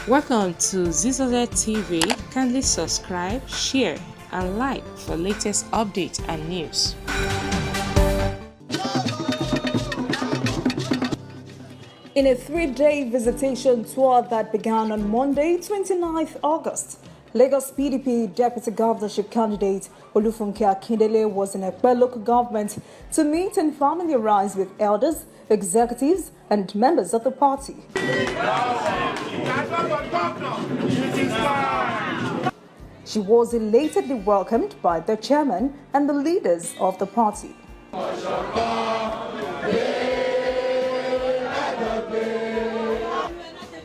Welcome to Zisodel TV. Kindly subscribe, share, and like for latest updates and news. In a three-day visitation tour that began on Monday, 29th August, Lagos PDP Deputy Governorship candidate Funke Akindele was in Ekpe local government to meet and familiarize with elders, executives, and members of the party. She was elatedly welcomed by the chairman and the leaders of the party.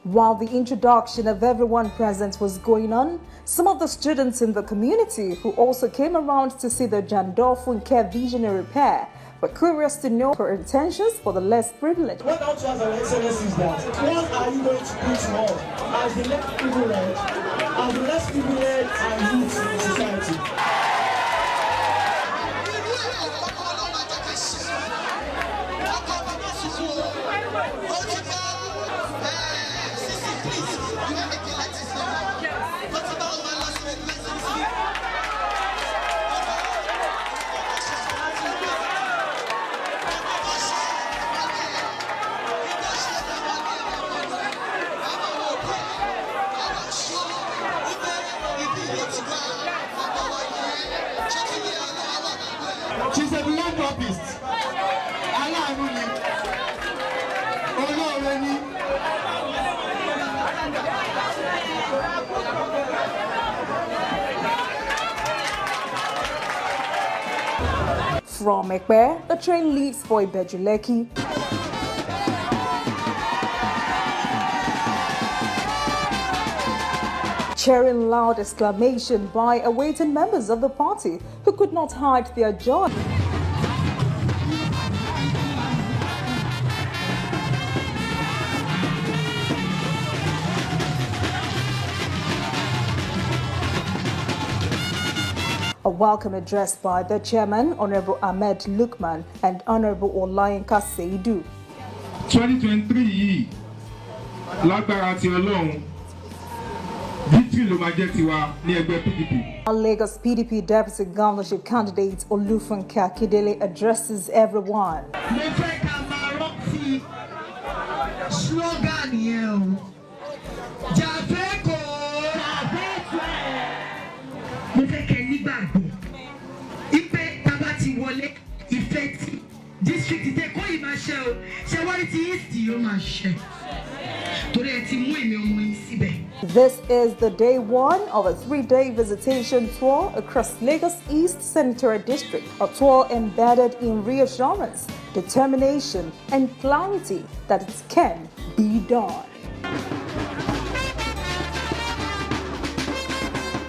While the introduction of everyone present was going on, some of the students in the community who also came around to see the Funke visionary pair were curious to know her intentions for the less privileged. What I want to ask our excellencies is that what are you going to do to us as the less privileged and youth in society? She's a philanthropist. From Ekpe, the train leaves for Ibeju, Lekki. Cheering loud exclamation by awaiting members of the party who could not hide their joy. A welcome address by the chairman, Honorable Ahmed Lukman, and Honorable Olayinka Seidu. 2023 lágbára ti Ọlọ́run victory ló máa jẹ́ tiwa ní ẹgbẹ́ PDP. Lagos PDP Deputy Governorship candidate Funke Akindele addresses everyone. Mo fẹ́ ká máa rántí slogan yẹn o. Jàfẹ́kọ̀ mo fẹ́ kẹ́ nígbàgbọ́ ipe bàbá ti wọlé ìfẹ́ tí district tẹ kó yìí máa ṣe o ṣe wáyé tí east yóò máa ṣe torí ẹ ti mú èmi ọmọ yìí síbẹ̀. This is the day one of a three-day visitation tour across Lagos East Senatorial District, a tour embedded in reassurance, determination, and clarity that it can be done.